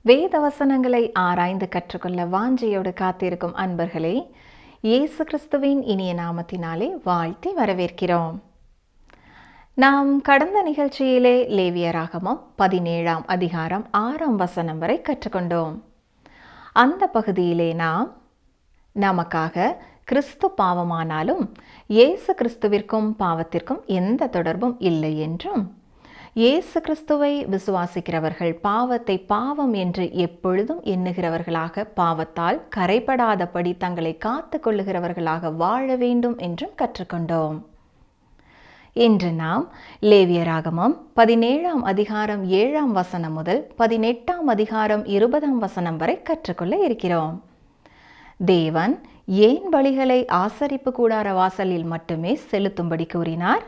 வேத வசனங்களை ஆராய்ந்து கற்றுக்கொள்ள வாஞ்சையோடு காத்திருக்கும் அன்பர்களே, இயேசு கிறிஸ்துவின் இனிய நாமத்தினாலே வாழ்த்தி வரவேற்கிறோம். நாம் கடந்த நிகழ்ச்சியிலே லேவியராகமம் 17ஆம் அதிகாரம் 6ஆம் வசனம் வரை கற்றுக்கொண்டோம். அந்த பகுதியிலே நாம் நமக்காக கிறிஸ்து பாவமானாலும் இயேசு கிறிஸ்துவிற்கும் பாவத்திற்கும் எந்த தொடர்பும் இல்லை என்றும், இயேசு கிறிஸ்துவை விசுவாசிக்கிறவர்கள் பாவத்தை பாவம் என்று எப்பொழுதும் எண்ணுகிறவர்களாக, பாவத்தால் கரைபடாதபடி தங்களை காத்து கொள்ளுகிறவர்களாக வாழ வேண்டும் என்றும் கற்றுக்கொண்டோம். இன்று நாம் லேவியராகமம் 17ஆம் அதிகாரம் 7ஆம் வசனம் முதல் 18ஆம் அதிகாரம் 20ஆம் வசனம் வரை கற்றுக்கொள்ள இருக்கிறோம். தேவன் ஏன் பலிகளை ஆசரிப்பு கூடார வாசலில் மட்டுமே செலுத்தும்படி கூறினார்?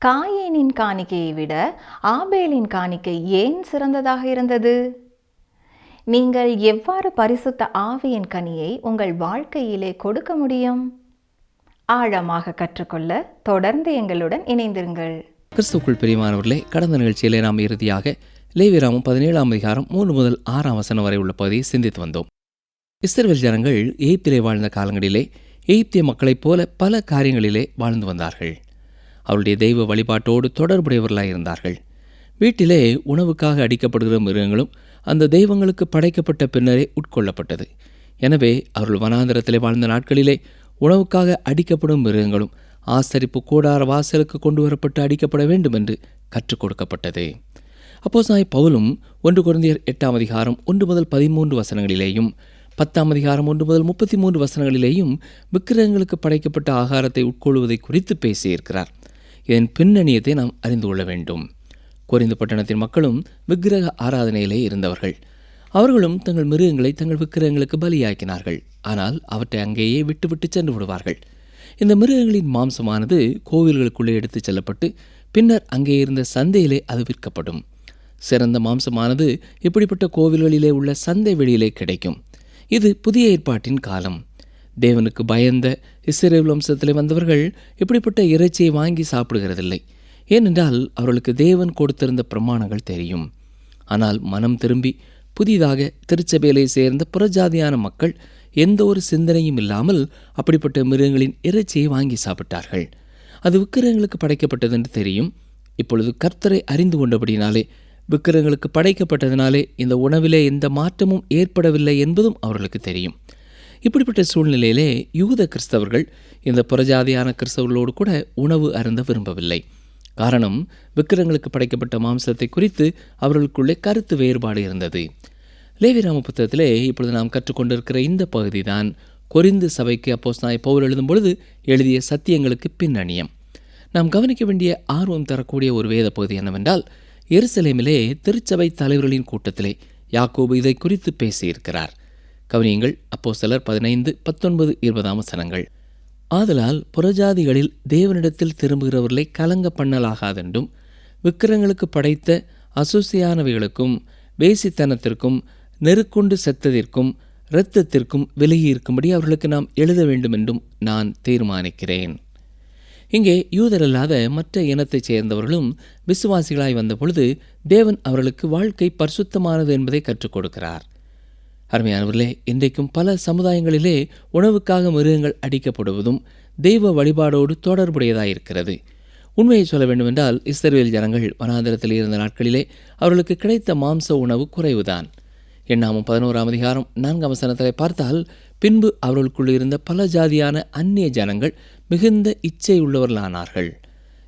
காயேனின் காணிக்கையை விட ஆபேலின் காணிக்கை ஏன் சிறந்ததாக இருந்தது? நீங்கள் எவ்வாறு பரிசுத்த ஆவியின் கனியை உங்கள் வாழ்க்கையிலே கொடுக்க முடியும்? ஆழமாக கற்றுக்கொள்ள தொடர்ந்து எங்களுடன் இணைந்திருங்கள். கிறிஸ்துவுக்குள் பிரியமானவர்களே, கடந்த நிகழ்ச்சியிலே நாம் இறுதியாக லேவியராகமம் 17ஆம் அதிகாரம் 3 முதல் 6ஆம் வசனம் வரை உள்ள பகுதியை சிந்தித்து வந்தோம். இஸ்ரவேல் ஜனங்கள் எகிப்திலே வாழ்ந்த காலங்களிலே எகிப்திய மக்களைப் போல பல காரியங்களிலே வாழ்ந்து வந்தார்கள். அவருடைய தெய்வ வழிபாட்டோடு தொடர்புடையவர்களாக இருந்தார்கள். வீட்டிலே உணவுக்காக அடிக்கப்படுகிற மிருகங்களும் அந்த தெய்வங்களுக்கு படைக்கப்பட்ட பின்னரே உட்கொள்ளப்பட்டது. எனவே அவர்கள் வனாந்தரத்திலே வாழ்ந்த நாட்களிலே உணவுக்காக அடிக்கப்படும் மிருகங்களும் ஆசரிப்பு கூடார வாசலுக்கு கொண்டு வரப்பட்டு அடிக்கப்பட வேண்டும் என்று கற்றுக் கொடுக்கப்பட்டது. அப்போஸ்தலனாகிய பவுலும் 1 கொரிந்தியர் 8ஆம் அதிகாரம் 1 முதல் 13 வசனங்களிலேயும் 10ஆம் அதிகாரம் 1 முதல் 33 வசனங்களிலேயும் விக்கிரகங்களுக்கு படைக்கப்பட்ட ஆகாரத்தை உட்கொள்வதை குறித்து பேசியிருக்கிறார். இதன் பின்னணியத்தை நாம் அறிந்து கொள்ள வேண்டும். கொரிந்து பட்டணத்தின் மக்களும் விக்கிரக ஆராதனையிலே இருந்தவர்கள். அவர்களும் தங்கள் மிருகங்களை தங்கள் விக்கிரகங்களுக்கு பலியாக்கினார்கள். ஆனால் அவற்றை அங்கேயே விட்டு சென்று விடுவார்கள். இந்த மிருகங்களின் மாம்சமானது கோவில்களுக்குள்ளே எடுத்துச் செல்லப்பட்டு பின்னர் அங்கே இருந்த சந்தையிலே அது விற்கப்படும். சிறந்த மாம்சமானது இப்படிப்பட்ட கோவில்களிலே உள்ள சந்தை வெளியிலே கிடைக்கும். இது புதிய ஏற்பாட்டின் காலம். தேவனுக்கு பயந்த இஸ்ரவேல் வம்சத்திலே வந்தவர்கள் இப்படிப்பட்ட இறைச்சியை வாங்கி சாப்பிடுகிறதில்லை. ஏனென்றால் அவர்களுக்கு தேவன் கொடுத்திருந்த பிரமாணங்கள் தெரியும். ஆனால் மனம் திரும்பி புதிதாக திருச்சபையிலே சேர்ந்த புறஜாதியான மக்கள் எந்த ஒரு சிந்தனையும் இல்லாமல் அப்படிப்பட்ட மிருகங்களின் இறைச்சியை வாங்கி சாப்பிட்டார்கள். அது விக்கிரகங்களுக்கு படைக்கப்பட்டது என்று தெரியும். இப்பொழுது கர்த்தரை அறிந்து கொண்டபடினாலே, விக்கிரகங்களுக்கு படைக்கப்பட்டதினாலே இந்த உணவிலே எந்த மாற்றமும் ஏற்படவில்லை என்பதும் அவர்களுக்கு தெரியும். இப்படிப்பட்ட சூழ்நிலையிலே யூத கிறிஸ்தவர்கள் இந்த புறஜாதியான கிறிஸ்தவர்களோடு கூட உணவு அருந்த விரும்பவில்லை. காரணம், விக்கிரகங்களுக்கு படைக்கப்பட்ட மாம்சத்தை குறித்து அவர்களுக்குள்ளே கருத்து வேறுபாடு இருந்தது. லேவியராகம புத்தகத்திலே இப்பொழுது நாம் கற்றுக்கொண்டிருக்கிற இந்த பகுதி தான் கொரிந்து சபைக்கு அப்போஸ்தலனாகிய பவுல் எழுதும் பொழுது எழுதிய சத்தியங்களுக்கு பின்னணியம். நாம் கவனிக்க வேண்டிய ஆர்வம் தரக்கூடிய ஒரு வேத பகுதி என்னவென்றால், எருசலேமிலே திருச்சபை தலைவர்களின் கூட்டத்திலே யாக்கோபு இதை குறித்து பேசியிருக்கிறார். கவனியுங்கள், அப்போஸ்தலர் 15, 19, 20ஆம் வசனங்கள். ஆதலால் புறஜாதிகளில் தேவனிடத்தில் திரும்புகிறவர்களை கலங்க பண்ணலாகாதென்றும், விக்கிரகங்களுக்கு படைத்த அசுசியானவைகளுக்கும் வேசித்தனத்திற்கும் நெருக்குண்டு செத்ததிற்கும் இரத்தத்திற்கும் விலகி இருக்கும்படி அவர்களுக்கு நாம் எழுத வேண்டும் என்றும் நான் தீர்மானிக்கிறேன். இங்கே யூதரல்லாத மற்ற இனத்தைச் சேர்ந்தவர்களும் விசுவாசிகளாய் வந்த பொழுது தேவன் அவர்களுக்கு வாழ்க்கை பரிசுத்தமானது என்பதை கற்றுக் கொடுக்கிறார். அருமையானவர்களே, இன்றைக்கும் பல சமுதாயங்களிலே உணவுக்காக மிருகங்கள் அடிக்கப்படுவதும் தெய்வ வழிபாடோடு தொடர்புடையதாயிருக்கிறது. உண்மையை சொல்ல வேண்டுமென்றால், இஸ்ரவேல் ஜனங்கள் வனாந்தரத்தில் இருந்த நாட்களிலே அவர்களுக்கு கிடைத்த மாம்ச உணவு குறைவுதான். எண்ணாகமம் 11ஆம் அதிகாரம் 4ஆம் வசனத்தை பார்த்தால், பின்பு அவர்களுக்குள் இருந்த பல ஜாதியான அந்நிய ஜனங்கள் மிகுந்த இச்சை உள்ளவர்களானார்கள்.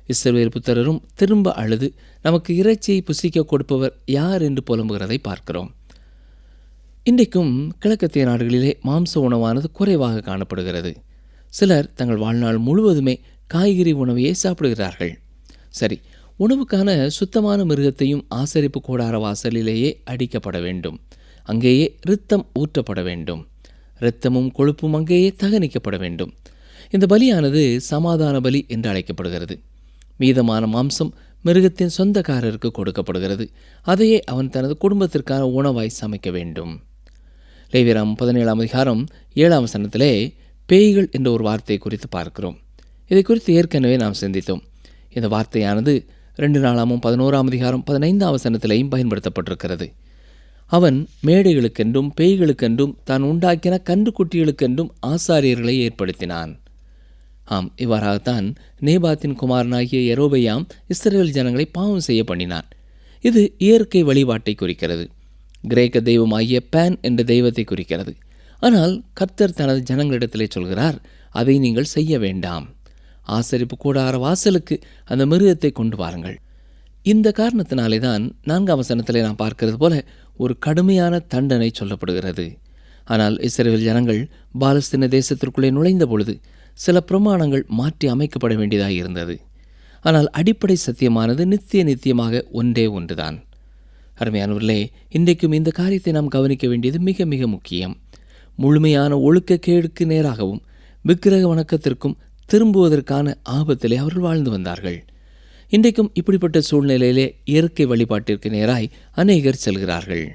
இஸ்ரவேல் புத்திரரும் திரும்ப அழுது நமக்கு இறைச்சியை புசிக்க கொடுப்பவர் யார் என்று புலம்புகிறதை பார்க்கிறோம். இன்றைக்கும் கிழக்கத்திய நாடுகளிலே மாம்ச உணவானது குறைவாக காணப்படுகிறது. சிலர் தங்கள் வாழ்நாள் முழுவதுமே காய்கறி உணவையே சாப்பிடுகிறார்கள். சரி, உணவுக்கான சுத்தமான மிருகத்தையும் ஆசரிப்பு கூடார வாசலிலேயே அடிக்கப்பட வேண்டும். அங்கேயே இரத்தம் ஊற்றப்பட வேண்டும். இரத்தமும் கொழுப்பும் அங்கேயே தகனிக்கப்பட வேண்டும். இந்த பலியானது சமாதான பலி என்று அழைக்கப்படுகிறது. மீதமான மாம்சம் மிருகத்தின் சொந்தக்காரருக்கு கொடுக்கப்படுகிறது. அதையே அவன் தனது குடும்பத்திற்கான உணவாய் சமைக்க வேண்டும். லேவியராகமம் 17ஆம் அதிகாரம் 7ஆம் வசனத்திலே பேய்கள் என்ற ஒரு வார்த்தையை குறித்து பார்க்கிறோம். இதை குறித்து ஏற்கனவே நாம் சிந்தித்தோம். இந்த வார்த்தையானது 2 நாளாகமம் 11ஆம் அதிகாரம் 15ஆம் வசனத்திலேயும் பயன்படுத்தப்பட்டிருக்கிறது. அவன் மேடைகளுக்கென்றும் பேய்களுக்கென்றும் தான் உண்டாக்கின கன்றுக்குட்டிகளுக்கென்றும் ஆசாரியர்களை ஏற்படுத்தினான். ஆம், இவ்வாறாகத்தான் நேபாத்தின் குமாரனாகிய யெரொபெயாம் இஸ்ரவேல் ஜனங்களை பாவம் செய்ய பண்ணினான். இது இயற்கை வழிபாட்டை குறிக்கிறது. கிரேக்க தெய்வமாகிய பேன் என்ற தெய்வத்தை குறிக்கிறது. ஆனால் கர்த்தர் தனது ஜனங்களிடத்திலே சொல்கிறார், அதை நீங்கள் செய்ய வேண்டாம். ஆசரிப்பு கூடார வாசலுக்கு அந்த மிருகத்தை கொண்டு வாருங்கள். இந்த காரணத்தினாலே தான் 4ஆம் வசனத்திலே நாம் பார்க்கிறது போல ஒரு கடுமையான தண்டனை சொல்லப்படுகிறது. ஆனால் இஸ்ரவேல் ஜனங்கள் பாலஸ்தீன தேசத்திற்குள்ளே நுழைந்த பொழுது சில பிரமாணங்கள் மாற்றி அமைக்கப்பட வேண்டியதாக இருந்தது. ஆனால் அடிப்படை சத்தியமானது நித்தியமாக ஒன்றே ஒன்றுதான். அருமையானவர்களே, இன்றைக்கும் இந்த காரியத்தை நாம் கவனிக்க வேண்டியது மிக மிக முக்கியம். முழுமையான ஒழுக்கக்கேடுக்கு நேராகவும் விக்கிரக வணக்கத்திற்கும் திரும்புவதற்கான ஆபத்திலே அவர்கள் வாழ்ந்து வந்தார்கள். இன்றைக்கும் இப்படிப்பட்ட சூழ்நிலையிலே இயற்கை வழிபாட்டிற்கு நேராய் அநேகர் செல்கிறார்கள்.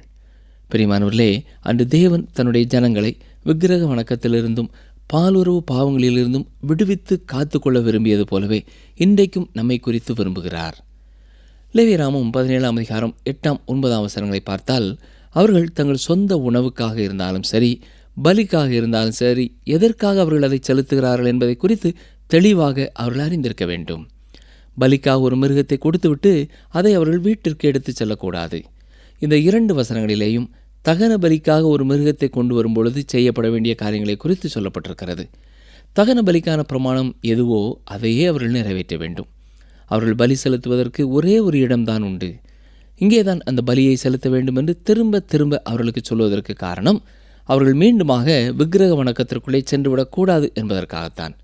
பிரியமானவர்களே, அன்று தேவன் தன்னுடைய ஜனங்களை விக்கிரக வணக்கத்திலிருந்தும் பாலுறவு பாவங்களிலிருந்தும் விடுவித்து காத்துக்கொள்ள விரும்பியது போலவே இன்றைக்கும் நம்மை குறித்து விரும்புகிறார். லேவியராமம் 17ஆம் அதிகாரம் 8, 9 வசனங்களை பார்த்தால், அவர்கள் தங்கள் சொந்த உணவுக்காக இருந்தாலும் சரி, பலிக்காக இருந்தாலும் சரி, எதற்காக அவர்கள் அதை செலுத்துகிறார்கள் என்பதை குறித்து தெளிவாக அவர்கள் அறிந்திருக்க வேண்டும். பலிக்காக ஒரு மிருகத்தை கொடுத்துவிட்டு அதை அவர்கள் வீட்டிற்கு எடுத்து செல்லக்கூடாது. இந்த 2 வசனங்களிலேயும் தகன பலிக்காக ஒரு மிருகத்தை கொண்டு வரும்பொழுது செய்யப்பட வேண்டிய காரியங்களை குறித்து சொல்லப்பட்டிருக்கிறது. தகன பலிக்கான பிரமாணம் எதுவோ அதையே அவர்கள் நிறைவேற்ற வேண்டும். அவர்கள் பலி செலுத்துவதற்கு ஒரே ஒரு இடம்தான் உண்டு. இங்கேதான் அந்த பலியை செலுத்த வேண்டும் என்று திரும்ப திரும்ப அவர்களுக்கு சொல்வதற்கு காரணம், அவர்கள் மீண்டுமாக விக்கிரக வணக்கத்திற்குள்ளே சென்றுவிடக்கூடாது என்பதற்காகத்தான்.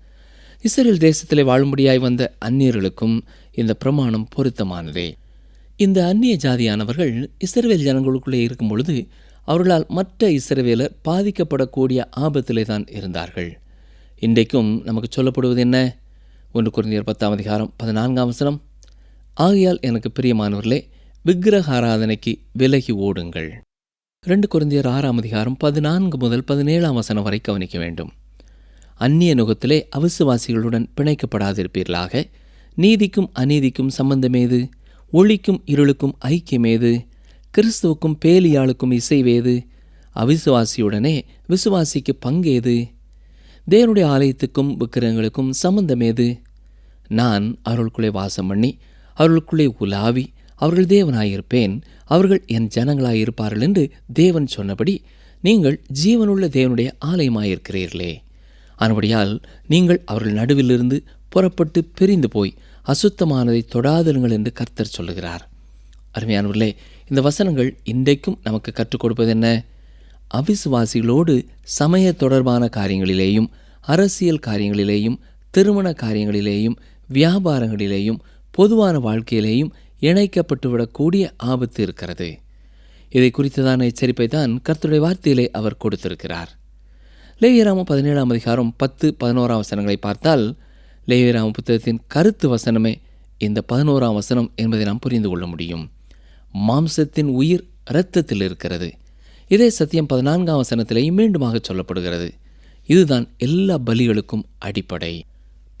இஸ்ரவேல் தேசத்திலே வாழும்படியாய் வந்த அந்நியர்களுக்கும் இந்த பிரமாணம் பொருத்தமானதே. இந்த அந்நிய ஜாதியானவர்கள் இஸ்ரவேல் ஜனங்களுக்குள்ளே இருக்கும் பொழுது அவர்களால் மற்ற இஸ்ரவேலர் பாதிக்கப்படக்கூடிய ஆபத்திலே தான் இருந்தார்கள். இன்றைக்கும் நமக்கு சொல்லப்படுவது என்ன? 1 கொரிந்தியர் 10ஆம் அதிகாரம் 14ஆம் வசனம், ஆகையால் எனக்கு பிரியமானவர்களே, விக்கிரக ஆராதனைக்கு விலகி ஓடுங்கள். 2 கொரிந்தியர் 6ஆம் அதிகாரம் 14 முதல் 17ஆம் வசனம் வரை கவனிக்க வேண்டும். அந்நிய நுகத்திலே அவிசுவாசிகளுடன் பிணைக்கப்படாதிருப்பீர்களாக. நீதிக்கும் அநீதிக்கும் சம்பந்தமேது? ஒளிக்கும் இருளுக்கும் ஐக்கியமேது? கிறிஸ்துவுக்கும் பேலியாளுக்கும் இசைவேது? அவிசுவாசியுடனே விசுவாசிக்கு பங்கேது? தேவனுடைய ஆலயத்துக்கும் விக்கிரகங்களுக்கும் சம்பந்தமேது? நான் அவர்களுக்குள்ளே வாசம் பண்ணி அவர்களுக்குள்ளே உலாவி அவர்கள் தேவனாயிருப்பேன், அவர்கள் என் ஜனங்களாயிருப்பார்கள் என்று தேவன் சொன்னபடி நீங்கள் ஜீவனுள்ள தேவனுடைய ஆலயமாயிருக்கிறீர்களே. ஆனபடியால் நீங்கள் அவர்கள் நடுவிலிருந்து புறப்பட்டு பிரிந்து போய் அசுத்தமானதை தொடாதிருங்கள் என்று கர்த்தர் சொல்லுகிறார். அருமையானவர்களே, இந்த வசனங்கள் இன்றைக்கும் நமக்கு கற்றுக் கொடுப்பது என்ன? அவிசுவாசிகளோடு சமய தொடர்பான காரியங்களிலேயும், அரசியல் காரியங்களிலேயும், திருமண காரியங்களிலேயும், வியாபாரங்களிலேயும், பொதுவான வாழ்க்கையிலேயும் இணைக்கப்பட்டுவிடக்கூடிய ஆபத்து இருக்கிறது. இதை குறித்ததான எச்சரிப்பை தான் கர்த்தருடைய வார்த்தையிலே அவர் கொடுத்திருக்கிறார். லேவியராமம் 17ஆம் அதிகாரம் 10, 11 வசனங்களை பார்த்தால், லேவியராம புத்தகத்தின் கருத்து வசனமே இந்த 11ஆம் வசனம் என்பதை நாம் புரிந்து கொள்ள முடியும். மாம்சத்தின் உயிர் இரத்தத்தில் இருக்கிறது. இதே சத்தியம் 14ஆம் வசனத்திலேயும் மீண்டுமாக சொல்லப்படுகிறது. இதுதான் எல்லா பலிகளுக்கும் அடிப்படை.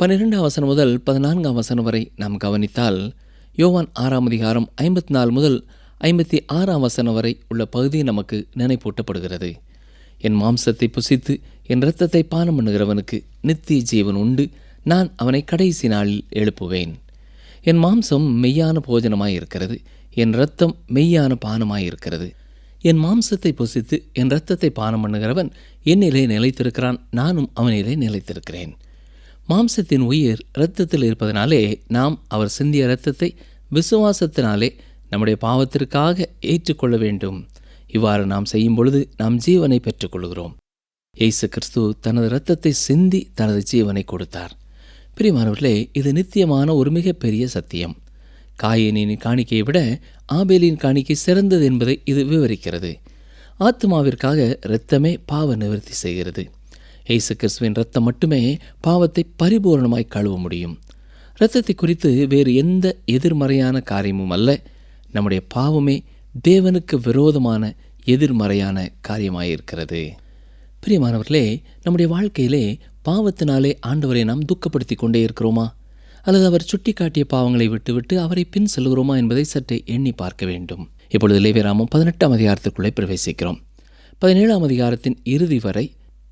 12ஆம் வசனம் முதல் 14ஆம் வசனம் வரை நாம் கவனித்தால், யோவான் 6ஆம் அதிகாரம் 54 முதல் 56ஆம் வசனம் வரை உள்ள பகுதி நமக்கு நினைப்பூட்டப்படுகிறது. என் மாம்சத்தை புசித்து என் இரத்தத்தை பானம் பண்ணுகிறவனுக்கு நித்திய ஜீவன் உண்டு, நான் அவனை கடைசி நாளில் எழுப்புவேன். என் மாம்சம் மெய்யான போஜனமாயிருக்கிறது, என் இரத்தம் மெய்யான பானமாயிருக்கிறது. என் மாம்சத்தை புசித்து என் இரத்தத்தை பானம் பண்ணுகிறவன் என்னிலே நிலைத்திருக்கிறான், நானும் அவனிலே நிலைத்திருக்கிறேன். மாம்சத்தின் உயிர் இரத்தத்தில் இருப்பதனாலே நாம் அவர் சிந்திய இரத்தத்தை விசுவாசத்தினாலே நம்முடைய பாவத்திற்காக ஏற்றுக்கொள்ள வேண்டும். இவ்வாறு நாம் செய்யும் பொழுது நாம் ஜீவனை பெற்றுக்கொள்கிறோம். இயேசு கிறிஸ்து தனது இரத்தத்தை சிந்தி தனது ஜீவனை கொடுத்தார். பிரியமானவர்களே, இது நித்தியமான ஒரு மிகப்பெரிய சத்தியம். காயீனின் காணிக்கையை விட ஆபேலின் காணிக்கை சிறந்தது என்பதை இது விவரிக்கிறது. ஆத்மாவிற்காக இரத்தமே பாவ நிவர்த்தி செய்கிறது. இயேசு கிறிஸ்துவின் இரத்தம் மட்டுமே பாவத்தை பரிபூர்ணமாய் கழுவ முடியும். இரத்தத்தை குறித்து வேறு எந்த எதிர்மறையான காரியமும் அல்ல. நம்முடைய பாவமே தேவனுக்கு விரோதமான எதிர்மறையான காரியமாயிருக்கிறது. பிரியமானவர்களே, நம்முடைய வாழ்க்கையிலே பாவத்தினாலே ஆண்டவரை நாம் துக்கப்படுத்தி கொண்டே இருக்கிறோமா, அல்லது அவர் சுட்டி காட்டிய பாவங்களை விட்டுவிட்டு அவரை பின் செல்கிறோமா என்பதை சற்றே எண்ணி பார்க்க வேண்டும். இப்பொழுது லேவியராமம் 18ஆம் அதிகாரத்திற்குள்ளே பிரவேசிக்கிறோம். 17ஆம் அதிகாரத்தின் இறுதி வரை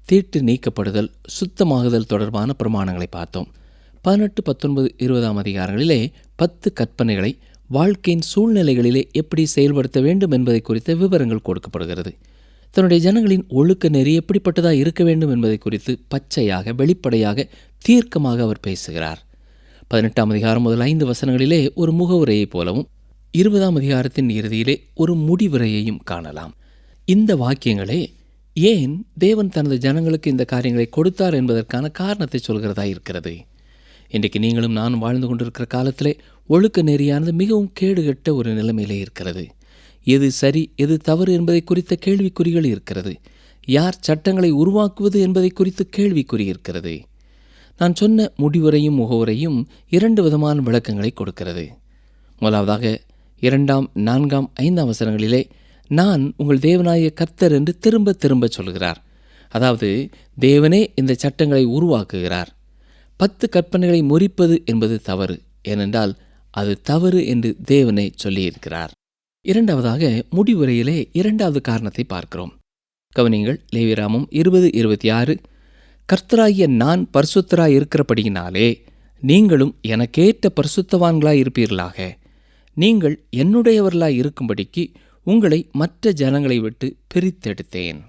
தீட்டு நீக்கப்படுதல், சுத்தமாகுதல் தொடர்பான பிரமாணங்களை பார்த்தோம். 18, 19, 20ஆம் அதிகாரங்களிலே 10 கற்பனைகளை வாழ்க்கையின் சூழ்நிலைகளிலே எப்படி செயல்படுத்த வேண்டும் என்பதை குறித்த விவரங்கள் கொடுக்கப்படுகிறது. தன்னுடைய ஜனங்களின் ஒழுக்க நெறி எப்படிப்பட்டதாக இருக்க வேண்டும் என்பதை குறித்து பச்சையாக, வெளிப்படையாக, தீர்க்கமாக அவர் பேசுகிறார். 18ஆம் அதிகாரம் முதல் 5 வசனங்களிலே ஒரு முகவுரையைப் போலவும் 20ஆம் அதிகாரத்தின் இறுதியிலே ஒரு முடிவுரையையும் காணலாம். இந்த வாக்கியங்களே ஏன் தேவன் தனது ஜனங்களுக்கு இந்த காரியங்களை கொடுத்தார் என்பதற்கான காரணத்தை சொல்கிறதா இருக்கிறது. இன்றைக்கு நீங்களும் நானும் வாழ்ந்து கொண்டிருக்கிற காலத்திலே ஒழுக்க நெறியானது மிகவும் கேடுகட்ட ஒரு நிலைமையிலே இருக்கிறது. எது சரி எது தவறு என்பதை குறித்த கேள்விக்குறிகள் இருக்கிறது. யார் சட்டங்களை உருவாக்குவது என்பதை குறித்து கேள்விக்குறி இருக்கிறது. நான் சொன்ன முடிவுரையும் முகவுரையும் 2 விதமான விளக்கங்களை கொடுக்கிறது. முதலாவதாக 2ஆம், 4ஆம், 5ஆம் வசனங்களிலே நான் உங்கள் தேவனாகிய கர்த்தர் என்று திரும்ப திரும்ப சொல்கிறார். அதாவது தேவனே இந்த சட்டங்களை உருவாக்குகிறார். 10 கற்பனைகளை முறிப்பது என்பது தவறு, ஏனென்றால் அது தவறு என்று தேவனே சொல்லியிருக்கிறார். இரண்டாவதாக முடிவுரையிலே 2வது காரணத்தை பார்க்கிறோம். கவனிங்கள், லேவியராமம் 20:26, கர்த்தராகிய நான் பரிசுத்தராய் இருக்கிறபடியினாலே நீங்களும் எனக்கேற்ற பரிசுத்தவான்களாய் இருப்பீர்களாக. நீங்கள் என்னுடையவர்களாய் இருக்கும்படிக்கு உங்களை மற்ற ஜனங்களை விட்டு பிரித்தெடுத்தேன்.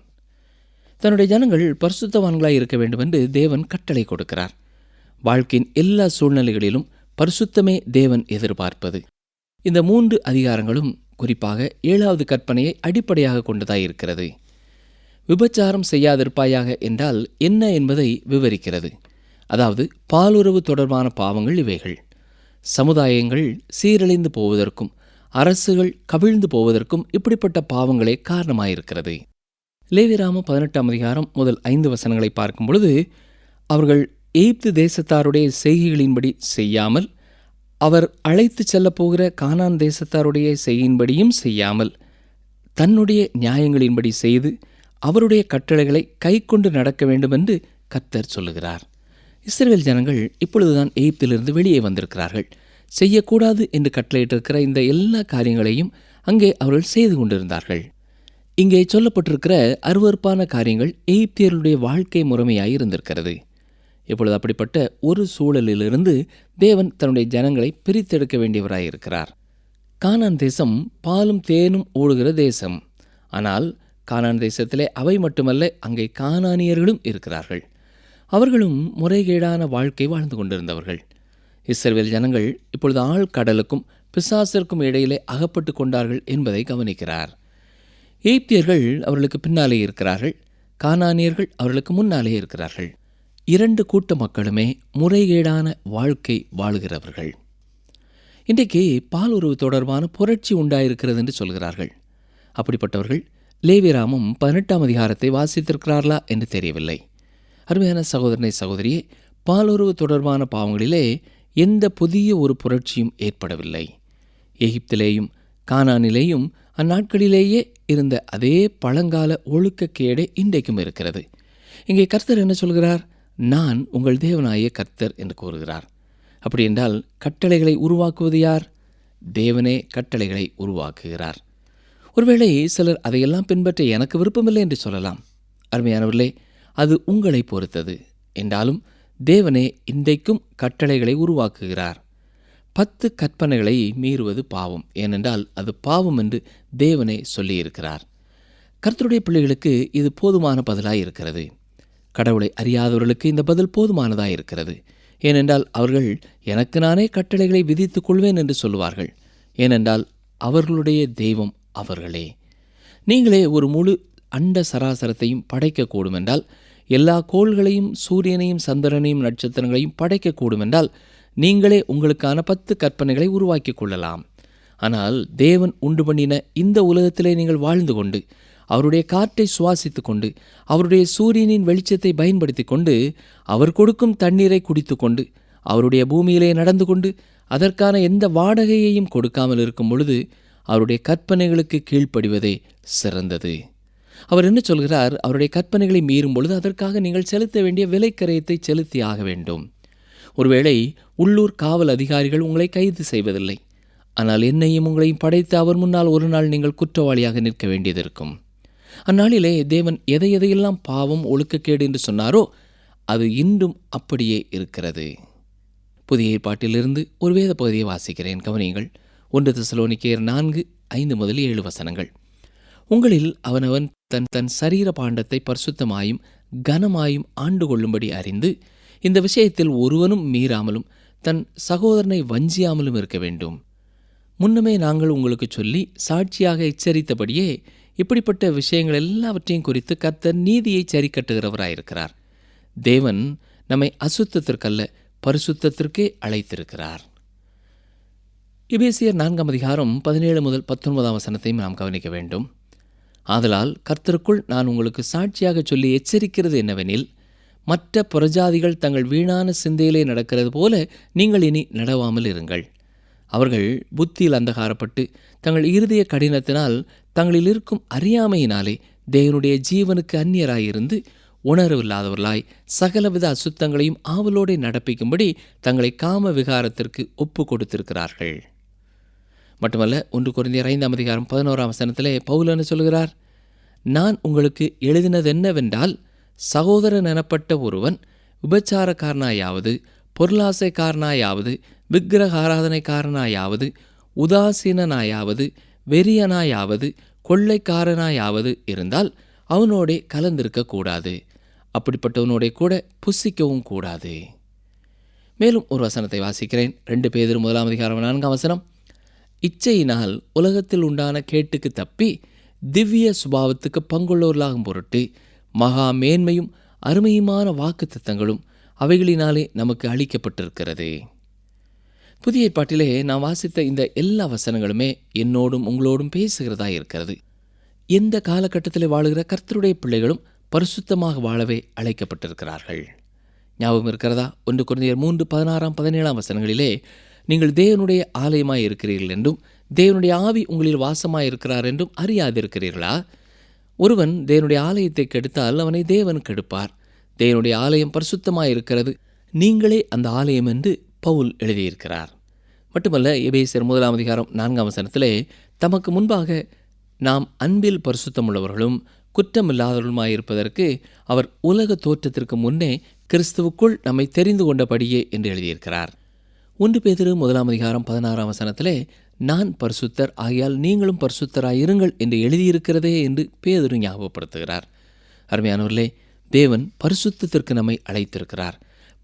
தன்னுடைய ஜனங்கள் பரிசுத்தவான்களாய் இருக்க வேண்டும் என்று தேவன் கட்டளை கொடுக்கிறார். வாழ்க்கையின் எல்லா சூழ்நிலைகளிலும் பரிசுத்தமே தேவன் எதிர்பார்ப்பது. இந்த 3 அதிகாரங்களும் குறிப்பாக 7வது கற்பனையை அடிப்படையாக கொண்டதாய் இருக்கிறது. விபச்சாரம் செய்யாதிருப்பாயாக என்றால் என்ன என்பதை விவரிக்கிறது. அதாவது பாலுறவு தொடர்பான பாவங்கள் இவைகள். சமுதாயங்கள் சீரழிந்து போவதற்கும் அரசுகள் கவிழ்ந்து போவதற்கும் இப்படிப்பட்ட பாவங்களே காரணமாயிருக்கிறது. லேவியராமம் 18ஆம் அதிகாரம் முதல் 5 வசனங்களை பார்க்கும் பொழுது, அவர்கள் எகிப்து தேசத்தாருடைய செய்கைகளின்படி செய்யாமல், அவர் அழைத்து செல்லப் போகிற கானான் தேசத்தாருடைய செய்கையின்படியும் செய்யாமல், தன்னுடைய நியாயங்களின்படி செய்து அவருடைய கட்டளைகளை கைக்கொண்டு நடக்க வேண்டும் என்று கர்த்தர் சொல்லுகிறார். இஸ்ரவேல் ஜனங்கள் இப்பொழுதுதான் எகிப்திலிருந்து வெளியே வந்திருக்கிறார்கள். செய்யக்கூடாது என்று கட்டளையிட்டிருக்கிற இந்த எல்லா காரியங்களையும் அங்கே அவர்கள் செய்து கொண்டிருந்தார்கள். இங்கே சொல்லப்பட்டிருக்கிற அருவருப்பான காரியங்கள் எகிப்தியர்களுடைய வாழ்க்கை முறைமையாய் இருந்திருக்கிறது. இப்பொழுது அப்படிப்பட்ட ஒரு சூழலிலிருந்து தேவன் தன்னுடைய ஜனங்களை பிரித்தெடுக்க வேண்டியவராயிருக்கிறார். கானான் தேசம் பாலும் தேனும் ஓடுகிற தேசம். ஆனால் கானான் தேசத்திலே அவை மட்டுமல்ல, அங்கே கானானியர்களும் இருக்கிறார்கள். அவர்களும் முறைகேடான வாழ்க்கை வாழ்ந்து கொண்டிருந்தவர்கள். இஸ்ரவேல் ஜனங்கள் இப்பொழுது ஆழ்கடலுக்கும் பிசாசிற்கும் இடையிலே அகப்பட்டு கொண்டார்கள் என்பதை கவனிக்கிறார். எகிப்தியர்கள் அவர்களுக்கு பின்னாலே இருக்கிறார்கள், கானானியர்கள் அவர்களுக்கு முன்னாலே இருக்கிறார்கள். 2 கூட்ட மக்களுமே முறைகேடான வாழ்க்கை வாழுகிறவர்கள். இன்றைக்கு பாலுறவு தொடர்பான புரட்சி உண்டாயிருக்கிறது என்று சொல்கிறார்கள். அப்படிப்பட்டவர்கள் லேவியராமம் 18ஆம் அதிகாரத்தை வாசித்திருக்கிறார்களா என்று தெரியவில்லை. அருமையான சகோதரனை சகோதரியே, பாலுறவு தொடர்பான பாவங்களிலே எந்த புதிய ஒரு புரட்சியும் ஏற்படவில்லை. எகிப்திலேயும் கானானிலேயும் அந்நாட்களிலேயே இருந்த அதே பழங்கால ஒழுக்கக்கேடே இன்றைக்கும் இருக்கிறது. இங்கே கர்த்தர் என்ன சொல்கிறார்? நான் உங்கள் தேவனாகிய கர்த்தர் என்று கூறுகிறார். அப்படி என்றால் கட்டளைகளை உருவாக்குவது யார்? தேவனே கட்டளைகளை உருவாக்குகிறார். ஒருவேளை சிலர் அதையெல்லாம் பின்பற்ற எனக்கு விருப்பமில்லை என்று சொல்லலாம். அருமையானவர்களே, அது உங்களை பொறுத்தது. என்றாலும் தேவனே இன்றைக்கும் கட்டளைகளை உருவாக்குகிறார். 10 கற்பனைகளை மீறுவது பாவம், ஏனென்றால் அது பாவம் என்று தேவனே சொல்லியிருக்கிறார். கர்த்தருடைய பிள்ளைகளுக்கு இது போதுமான பதிலாய் இருக்கிறது. கடவுளை அறியாதவர்களுக்கு இந்த பதில் போதுமானதாய் இருக்கிறது. ஏனென்றால் அவர்கள் எனக்கு நானே கட்டளைகளை விதித்துக் கொள்வேன் என்று சொல்லுவார்கள். ஏனென்றால் அவர்களுடைய தெய்வம் அவர்களே. நீங்களே ஒரு முழு அண்ட சராசரத்தையும் படைக்கக்கூடும் என்றால், எல்லா கோள்களையும் சூரியனையும் சந்திரனையும் நட்சத்திரங்களையும் படைக்கக்கூடும் என்றால், நீங்களே உங்களுக்கான 10 கற்பனைகளை உருவாக்கி கொள்ளலாம். ஆனால் தேவன் உண்டு பண்ணின இந்த உலகத்திலே நீங்கள் வாழ்ந்து கொண்டு, அவருடைய காற்றை சுவாசித்து கொண்டு, அவருடைய சூரியனின் வெளிச்சத்தை பயன்படுத்தி கொண்டு, அவர் கொடுக்கும் தண்ணீரை குடித்து கொண்டு, அவருடைய பூமியிலே நடந்து கொண்டு, அதற்கான எந்த வாடகையையும் கொடுக்காமல் இருக்கும் பொழுது அவருடைய கற்பனைகளுக்கு கீழ்ப்படிவதே சிறந்தது. அவர் என்ன சொல்கிறார்? அவருடைய கற்பனைகளை மீறும் பொழுது அதற்காக நீங்கள் செலுத்த வேண்டிய விலைக்கரையத்தை செலுத்தி ஆக வேண்டும். ஒருவேளை உள்ளூர் காவல் அதிகாரிகள் உங்களை கைது செய்வதில்லை. ஆனால் என்னையும் உங்களையும் படைத்த அவர் முன்னால் ஒரு நாள் நீங்கள் குற்றவாளியாக நிற்க வேண்டியது இருக்கும். அந்நாளிலே தேவன் எதையெல்லாம் பாவம் ஒழுக்கக்கேடு என்று சொன்னாரோ அது இன்றும் அப்படியே இருக்கிறது. புதிய ஏற்பாட்டிலிருந்து ஒரு வேத பகுதியை வாசிக்கிறேன், கவனியுங்கள். 1 தெசலோனிக்கேயர் 4:5-7 உங்களில் அவனவன் தன் தன் சரீர பாண்டத்தை பரிசுத்தமாயும் கனமாயும் ஆண்டு கொள்ளும்படி அறிந்து இந்த விஷயத்தில் ஒருவனும் மீறாமலும் தன் சகோதரனை வஞ்சியாமலும் இருக்க வேண்டும். முன்னமே நாங்கள் உங்களுக்கு சொல்லி சாட்சியாக எச்சரித்தபடியே இப்படிப்பட்ட விஷயங்கள் எல்லாவற்றையும் குறித்து கர்த்தர் நீதியை சரிக்கட்டுகிறவராயிருக்கிறார். தேவன் நம்மை அசுத்தத்திற்கல்ல பரிசுத்தத்திற்கே அழைத்திருக்கிறார். எபேசியர் 4:17-19 நாம் கவனிக்க வேண்டும். ஆதலால் கர்த்தருக்குள் நான் உங்களுக்கு சாட்சியாக சொல்லி எச்சரிக்கிறது என்னவெனில், மற்ற புறஜாதிகள் தங்கள் வீணான சிந்தையிலே நடக்கிறது போல நீங்கள் இனி நடவாமல் இருங்கள். அவர்கள் புத்தியில் அந்தகாரப்பட்டு தங்கள் இருதய கடினத்தினால் தங்களில் இருக்கும் அறியாமையினாலே தேவனுடைய ஜீவனுக்கு அந்நியராயிருந்து உணர்வில்லாதவர்களாய் சகலவித அசுத்தங்களையும் ஆவலோடு நடப்பிக்கும்படி தங்களை காம விகாரத்திற்கு ஒப்பு கொடுத்திருக்கிறார்கள். மட்டுமல்ல, 1 கொரிந்தியர் 5:11 பவுல் என்ன சொல்கிறார்? நான் உங்களுக்கு எழுதினது என்னவென்றால், சகோதரன் எனப்பட்ட ஒருவன் விபச்சாரக்காரனாயாவது, பொருளாசைக்காரனாயாவது, விக்கிரக ஆராதனைக்காரனாயாவது, உதாசீனனாயாவது, வெறியனாயாவது, கொள்ளைக்காரனாயாவது இருந்தால் அவனோடே கலந்திருக்கக்கூடாது. அப்படிப்பட்டவனோடே கூட புசிக்கவும் கூடாது. மேலும் ஒரு வசனத்தை வாசிக்கிறேன். 2 பேதுரு 1:4 இச்சையினால் உலகத்தில் உண்டான கேட்டுக்கு தப்பி திவ்ய சுபாவத்துக்கு பங்குள்ளவர்களாகும் பொருட்டு மகா மேன்மையும் அருமையுமான வாக்குத்தத்தங்களும் அவைகளினாலே நமக்கு அளிக்கப்பட்டிருக்கிறது. புதிய ஏற்பாட்டிலே நாம் வாசித்த இந்த எல்லா வசனங்களுமே என்னோடும் உங்களோடும் பேசுகிறதா இருக்கிறது. எந்த காலகட்டத்தில் வாழுகிற கர்த்தருடைய பிள்ளைகளும் பரிசுத்தமாக வாழவே அழைக்கப்பட்டிருக்கிறார்கள். ஞாபகம் இருக்கிறதா? 1 கொரிந்தியர் 3:16-17 நீங்கள் தேவனுடைய ஆலயமாய் இருக்கிறீர்கள் என்றும் தேவனுடைய ஆவி உங்களில் வாசமாய் இருக்கிறார் என்றும் அறியாதிருக்கிறீர்களா? ஒருவன் தேவனுடைய ஆலயத்தை கெடுத்தால் அவனை தேவன் கெடுப்பார். தேவனுடைய ஆலயம் பரிசுத்தமாய் இருக்கிறது, நீங்களே அந்த ஆலயம் என்று பவுல் எழுதியிருக்கிறார். மட்டுமல்ல, எபேசியர் 1:4 தமக்கு முன்பாக நாம் அன்பில் பரிசுத்தமுள்ளவர்களும் குற்றமில்லாதவர்களுமாயிருப்பதற்கு அவர் உலக தோற்றத்திற்கு முன்னே கிறிஸ்துவுக்குள் நம்மை தெரிந்து கொண்டபடியே என்று எழுதியிருக்கிறார். 1 பேதுரு 1:16 நான் பரிசுத்தர் ஆகையால் நீங்களும் பரிசுத்தராயிருங்கள் என்று எழுதியிருக்கிறதே என்று பேதுரு ஞாபகப்படுத்துகிறார். அருமையானவர்களே, தேவன் பரிசுத்தத்திற்கு நம்மை அழைத்திருக்கிறார்.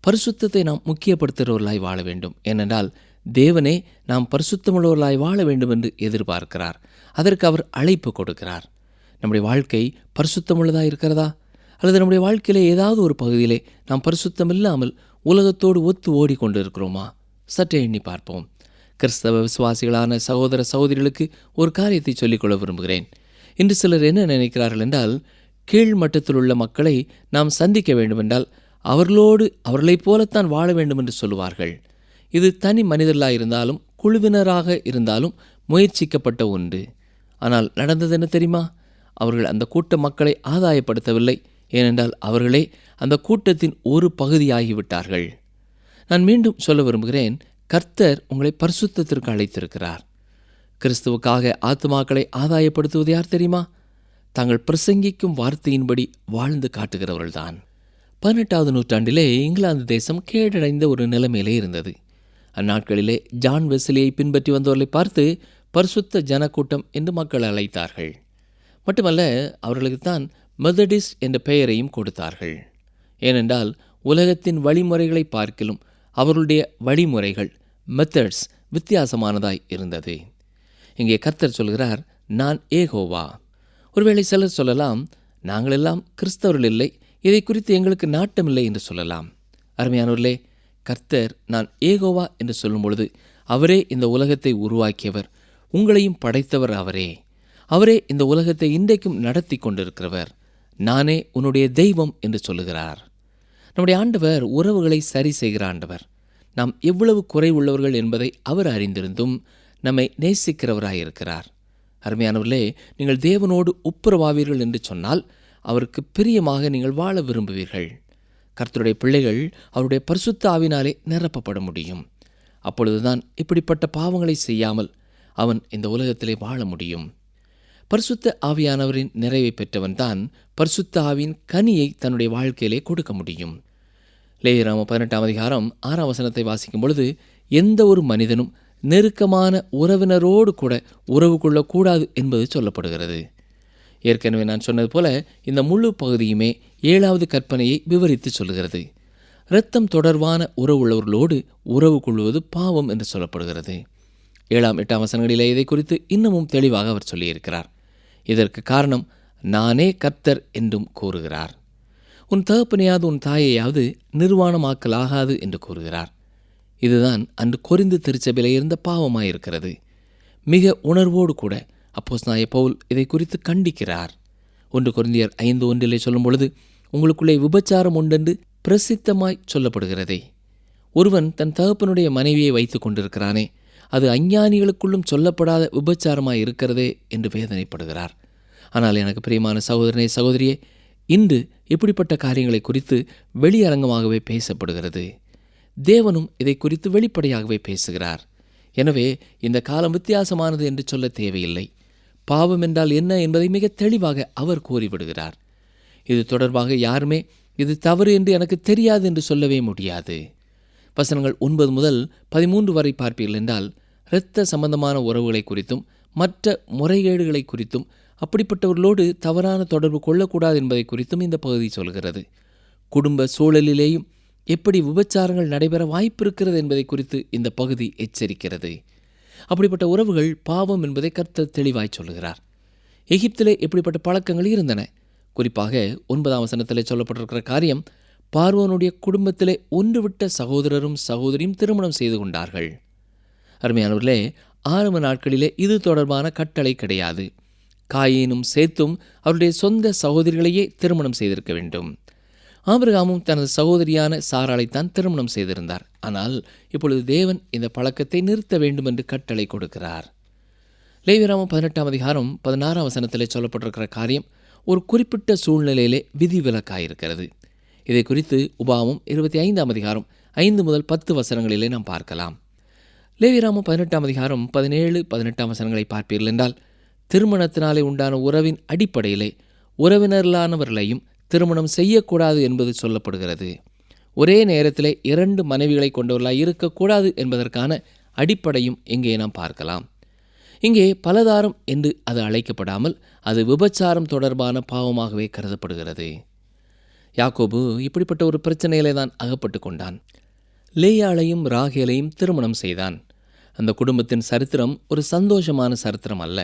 பரிசுத்தத்தை நாம் முக்கியப்படுத்துகிறவர்களாய் வாழ வேண்டும். ஏனென்றால் தேவனே நாம் பரிசுத்தமுள்ளவர்களாய் வாழ வேண்டும் என்று எதிர்பார்க்கிறார். அதற்கு அவர் அழைப்பு கொடுக்கிறார். நம்முடைய வாழ்க்கை பரிசுத்தமுள்ளதாக இருக்கிறதா? அல்லது நம்முடைய வாழ்க்கையிலே ஏதாவது ஒரு பகுதியிலே நாம் பரிசுத்தம் இல்லாமல் உலகத்தோடு ஒத்து ஓடிக்கொண்டு இருக்கிறோமா? சற்றே எண்ணி பார்ப்போம். கிறிஸ்தவ விசுவாசிகளான சகோதர சகோதரிகளுக்கு ஒரு காரியத்தை சொல்லிக்கொள்ள விரும்புகிறேன். இன்று சிலர் என்ன நினைக்கிறார்கள் என்றால், கீழ் மட்டத்தில் உள்ள மக்களை நாம் சந்திக்க வேண்டுமென்றால் அவர்களைப் போலத்தான் வாழ வேண்டும் என்று சொல்லுவார்கள். இது தனி மனிதர்களாக இருந்தாலும் குழுவினராக இருந்தாலும் முயற்சிக்கப்பட்ட ஒன்று. ஆனால் நடந்தது என்ன தெரியுமா? அவர்கள் அந்த கூட்ட மக்களை ஆதாயப்படுத்தவில்லை. ஏனென்றால் அவர்களே அந்த கூட்டத்தின் ஒரு பகுதியாகிவிட்டார்கள். நான் மீண்டும் சொல்ல விரும்புகிறேன், கர்த்தர் உங்களை பரிசுத்தத்திற்கு அழைத்திருக்கிறார். கிறிஸ்துவுக்காக ஆத்துமாக்களை ஆதாயப்படுத்துவது யார் தெரியுமா? தாங்கள் பிரசங்கிக்கும் வார்த்தையின்படி வாழ்ந்து காட்டுகிறவர்கள்தான். 18வது நூற்றாண்டிலே இங்கிலாந்து தேசம் கேடடைந்த ஒரு நிலைமையிலே இருந்தது. அந்நாட்களிலே ஜான் வெஸ்லியை பின்பற்றி வந்தவர்களை பார்த்து பரிசுத்த ஜனக்கூட்டம் என்று மக்கள் அழைத்தார்கள். மட்டுமல்ல, அவர்களுக்குத்தான் மெத்தடிஸ்ட் என்ற பெயரையும் கொடுத்தார்கள். ஏனென்றால் உலகத்தின் வழிமுறைகளை பார்க்கிலும் அவர்களுடைய வழிமுறைகள் மெத்தட்ஸ் வித்தியாசமானதாய் இருந்தது. இங்கே கர்த்தர் சொல்கிறார், நான் ஏகோவா. ஒருவேளை சிலர் சொல்லலாம், நாங்களெல்லாம் கிறிஸ்தவர்கள் இல்லை, இதை குறித்து எங்களுக்கு நாட்டமில்லை என்று சொல்லலாம். அருமையானவர்களே, கர்த்தர் நான் ஏகோவா என்று சொல்லும் பொழுது அவரே இந்த உலகத்தை உருவாக்கியவர், உங்களையும் படைத்தவர் அவரே. அவரே இந்த உலகத்தை இன்றைக்கும் நடத்தி கொண்டிருக்கிறவர். நானே உன்னுடைய தெய்வம் என்று சொல்லுகிறார். நம்முடைய ஆண்டவர் உறவுகளை சரி செய்கிற ஆண்டவர். நாம் எவ்வளவு குறை உள்ளவர்கள் என்பதை அவர் அறிந்திருந்தும் நம்மை நேசிக்கிறவராயிருக்கிறார். அருமையானவர்களே, நீங்கள் தேவனோடு ஒப்புரவாவீர்கள் என்று சொன்னால் அவருக்கு பிரியமாக நீங்கள் வாழ விரும்புவீர்கள். கர்த்தருடைய பிள்ளைகள் அவருடைய பரிசுத்த ஆவினாலே நிரப்பப்பட முடியும். அப்பொழுதுதான் இப்படிப்பட்ட பாவங்களை செய்யாமல் அவன் இந்த உலகத்திலே வாழ முடியும். பரிசுத்த ஆவியானவரின் நிறைவை பெற்றவன் தான் பரிசுத்த ஆவியின் கனியை தன்னுடைய வாழ்க்கையிலே கொடுக்க முடியும். லேவியராகமம் 18ஆம் அதிகாரம் 6ஆம் வசனத்தை வாசிக்கும் பொழுது, எந்த ஒரு மனிதனும் நெருக்கமான உறவினரோடு கூட உறவு கொள்ளக்கூடாது என்பது சொல்லப்படுகிறது. ஏற்கனவே நான் சொன்னது போல இந்த முழு பகுதியுமே 7வது கற்பனையை விவரித்து சொல்கிறது. இரத்தம் தொடர்பான உறவு உள்ளவர்களோடு உறவு கொள்வது பாவம் என்று சொல்லப்படுகிறது. 7ஆம் 8ஆம் வசனங்களிலே இதை குறித்து இன்னமும் தெளிவாக அவர் சொல்லியிருக்கிறார். இதற்கு காரணம் நானே கர்த்தர் என்றும் கூறுகிறார். உன் தகப்பனையாவது உன் தாயையாவது நிர்வாணமாக்கலாகாது என்று கூறுகிறார். இதுதான் அன்று கொரிந்து திருச்சபையிலே இருந்த பாவமாயிருக்கிறது. மிக உணர்வோடு கூட அப்போஸ்தலனாகிய பவுல் இதை குறித்து கண்டிக்கிறார். 1 கொரிந்தியர் 5:1 சொல்லும் பொழுது, உங்களுக்குள்ளே விபச்சாரம் உண்டென்று பிரசித்தமாய் சொல்லப்படுகிறதே. ஒருவன் தன் தகப்பனுடைய மனைவியை வைத்துக் கொண்டிருக்கிறானே, அது அஞ்ஞானிகளுக்குள்ளும் சொல்லப்படாத விபச்சாரமாய் இருக்கிறதே என்று வேதனைப்படுகிறார். ஆனால் எனக்கு பிரியமான சகோதரனே, சகோதரியே, இன்று இப்படிப்பட்ட காரியங்களை குறித்து வெளியரங்கமாகவே பேசப்படுகிறது. தேவனும் இதை குறித்து வெளிப்படையாகவே பேசுகிறார். எனவே இந்த காலம் வித்தியாசமானது என்று சொல்ல தேவையில்லை. பாவம் என்றால் என்ன என்பதை மிக தெளிவாக அவர் கூறிவிடுகிறார். இது தொடர்பாக யாருமே இது தவறு என்று எனக்கு தெரியாது என்று சொல்லவே முடியாது. வசனங்கள் 9 முதல் 13 வரை பார்ப்பீர்கள் என்றால், இரத்த சம்பந்தமான உறவுகளை குறித்தும் மற்ற முறைகேடுகளை குறித்தும் அப்படிப்பட்டவர்களோடு தவறான தொடர்பு கொள்ளக்கூடாது என்பதை குறித்தும் இந்த பகுதி சொல்கிறது. குடும்ப சூழலிலேயும் எப்படி விபச்சாரங்கள் நடைபெற வாய்ப்பு இருக்கிறது என்பதை குறித்து இந்த பகுதி எச்சரிக்கிறது. அப்படிப்பட்ட உறவுகள் பாவம் என்பதை கர்த்தர் தெளிவாய் சொல்லுகிறார். எகிப்திலே எப்படிப்பட்ட பழக்கங்கள் இருந்தன. குறிப்பாக 9ஆம் வசனத்திலே சொல்லப்பட்டிருக்கிற காரியம், பார்வோனுடைய குடும்பத்திலே ஒன்றுவிட்ட சகோதரரும் சகோதரியும் திருமணம் செய்து கொண்டார்கள். அருமையானவர்களே, ஆரம்ப நாட்களிலே இது தொடர்பான கட்டளை கிடையாது. காயீனும் சேத்தும் அவருடைய சொந்த சகோதரிகளையே திருமணம் செய்திருக்க வேண்டும். ஆபிரகாமும் தனது சகோதரியான சாராளைத்தான் திருமணம் செய்திருந்தார். ஆனால் இப்பொழுது தேவன் இந்த பழக்கத்தை நிறுத்த வேண்டும் என்று கட்டளை கொடுக்கிறார். லேவியராகமம் 18ஆம் அதிகாரம் 16ஆம் வசனத்திலே சொல்லப்பட்டிருக்கிற காரியம் ஒரு குறிப்பிட்ட சூழ்நிலையிலே விதிவிலக்காயிருக்கிறது. இதை குறித்து உபாகமம் 25ஆம் அதிகாரம் 5 முதல் 10 வசனங்களிலே நாம் பார்க்கலாம். லேவியராகமம் 18ஆம் அதிகாரம் 17, 18ஆம் வசனங்களை பார்ப்பீர்கள் என்றால், திருமணத்தினாலே உண்டான உறவின் அடிப்படையிலே உறவினர்களானவர்களையும் திருமணம் செய்யக்கூடாது என்பது சொல்லப்படுகிறது. ஒரே நேரத்திலே 2 மனைவிகளை கொண்டவர்களாய் இருக்கக்கூடாது என்பதற்கான அடிப்படையும் இங்கே நாம் பார்க்கலாம். இங்கே பலதாரம் என்று அது அழைக்கப்படாமல் அது விபச்சாரம் தொடர்பான பாவமாகவே கருதப்படுகிறது. யாக்கோபு இப்படிப்பட்ட ஒரு பிரச்சனையிலே தான் அகப்பட்டு கொண்டான். லேயாளையும் ராகேலையும் திருமணம் செய்தான். அந்த குடும்பத்தின் சரித்திரம் ஒரு சந்தோஷமான சரித்திரம் அல்ல.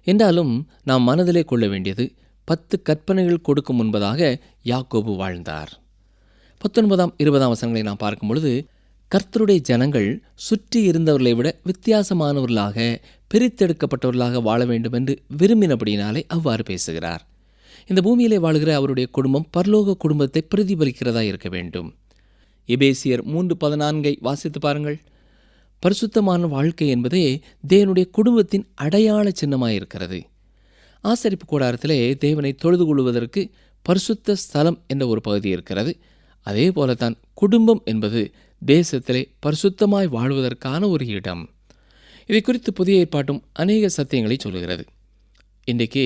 என்றாலும் நாம் மனதிலே கொள்ள வேண்டியது, 10 கற்பனைகள் கொடுக்கும் முன்பதாக யாக்கோபு வாழ்ந்தார். 19ஆம் 20ஆம் வசனங்களை நாம் பார்க்கும் பொழுது, கர்த்தருடைய ஜனங்கள் சுற்றி இருந்தவர்களை விட வித்தியாசமானவர்களாக பிரித்தெடுக்கப்பட்டவர்களாக வாழ வேண்டும் என்று விரும்பினபடியினாலே அவ்வாறு பேசுகிறார். இந்த பூமியிலே வாழுகிற அவருடைய குடும்பம் பரலோக குடும்பத்தை பிரதிபலிக்கிறதா இருக்க வேண்டும். எபேசியர் 3:14 வாசித்து பாருங்கள். பரிசுத்தமான வாழ்க்கை என்பதே தேவனுடைய குடும்பத்தின் அடையாள சின்னமாயிருக்கிறது. ஆசரிப்பு கூடாரத்திலே தேவனை தொழுது கொள்வதற்கு பரிசுத்த ஸ்தலம் என்ற ஒரு பகுதி இருக்கிறது. அதே போலத்தான் குடும்பம் என்பது தேசத்திலே பரிசுத்தமாய் வாழ்வதற்கான ஒரு இடம். இதை குறித்து புதிய ஏற்பாட்டும் அநேக சத்தியங்களை சொல்கிறது. இன்றைக்கு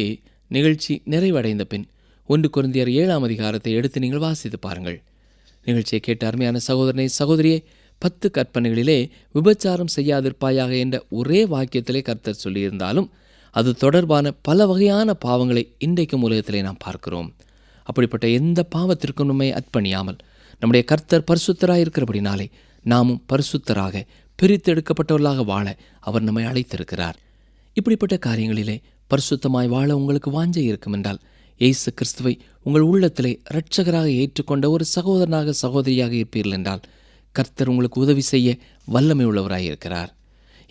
நிகழ்ச்சி நிறைவடைந்த பின் 1 கொரிந்தியர் 7ஆம் அதிகாரத்தை எடுத்து நீங்கள் வாசித்து பாருங்கள். நிகழ்ச்சியை கேட்ட அருமையான சகோதரனை, சகோதரியே, 10 கற்பனைகளிலே விபச்சாரம் செய்யாதிருப்பாயாக என்ற ஒரே வாக்கியத்திலே கர்த்தர் சொல்லியிருந்தாலும் அது தொடர்பான பல வகையான பாவங்களை இன்றைக்கும் உலகத்திலே நாம் பார்க்கிறோம். அப்படிப்பட்ட எந்த பாவத்திற்கும் நம்மை அர்ப்பணியாமல் நம்முடைய கர்த்தர் பரிசுத்தராக இருக்கிறபடினாலே நாமும் பரிசுத்தராக பிரித்தெடுக்கப்பட்டவர்களாக வாழ அவர் நம்மை அழைத்திருக்கிறார். இப்படிப்பட்ட காரியங்களிலே பரிசுத்தமாய் வாழ உங்களுக்கு வாஞ்சை இருக்கும் என்றால், இயேசு கிறிஸ்துவை உங்கள் உள்ளத்திலே இரட்சகராக ஏற்றுக்கொண்ட ஒரு சகோதரனாக சகோதரியாக இருப்பீர்கள் என்றால், கர்த்தர் உங்களுக்கு உதவி செய்ய வல்லமை உள்ளவராயிருக்கிறார்.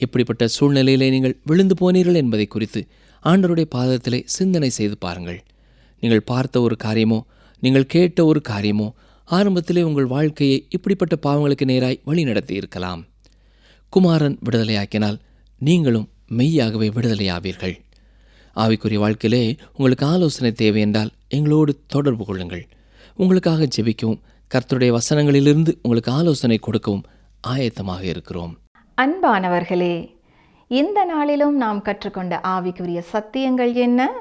இப்படிப்பட்ட சூழ்நிலையிலே நீங்கள் விழுந்து போனீர்கள் என்பதை குறித்து ஆண்டவருடைய பாதத்திலே சிந்தனை செய்து பாருங்கள். நீங்கள் பார்த்த ஒரு காரியமோ, நீங்கள் கேட்ட ஒரு காரியமோ ஆரம்பத்திலே உங்கள் வாழ்க்கையை இப்படிப்பட்ட பாவங்களுக்கு நேராய் வழி நடத்தி இருக்கலாம். குமாரன் விடுதலையாக்கினால் நீங்களும் மெய்யாகவே விடுதலையாவீர்கள். ஆவிக்குரிய வாழ்க்கையிலே உங்களுக்கு ஆலோசனை தேவை என்றால் எங்களோடு தொடர்பு கொள்ளுங்கள். உங்களுக்காக ஜெபிக்கவும் கர்த்தருடைய வசனங்களிலிருந்து உங்களுக்கு ஆலோசனை கொடுக்கவும் ஆயத்தமாக இருக்கிறோம். அன்பானவர்களே, இந்த நாளிலும் நாம் கற்றுக்கொண்ட ஆவிக்குரிய சத்தியங்கள் என்ன?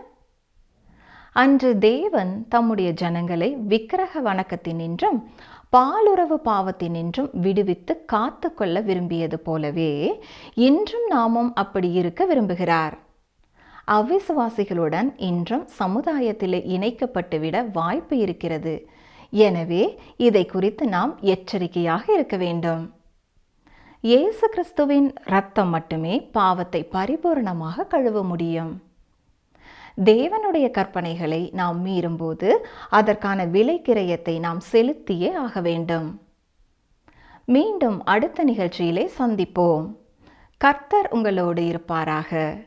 அன்று தேவன் தம்முடைய ஜனங்களை விக்கிரக வணக்கத்தினின்றும் பாலுறவு பாவத்தினின்றும் விடுவித்து காத்து கொள்ள விரும்பியது போலவே இன்றும் நாமும் அப்படி இருக்க விரும்புகிறார். அவிசுவாசிகளுடன் இன்றும் சமுதாயத்திலே இணைக்கப்பட்டுவிட வாய்ப்பு இருக்கிறது. எனவே இதை குறித்து நாம் எச்சரிக்கையாக இருக்க வேண்டும். இயேசு கிறிஸ்துவின் இரத்தம் மட்டுமே பாவத்தை பரிபூரணமாக கழுவ முடியும். தேவனுடைய கற்பனைகளை நாம் மீறும்போது அதற்கான விலை கிரயத்தை நாம் செலுத்தியே ஆக வேண்டும். மீண்டும் அடுத்த நிகழ்ச்சியிலே சந்திப்போம். கர்த்தர் உங்களோடு இருப்பாராக.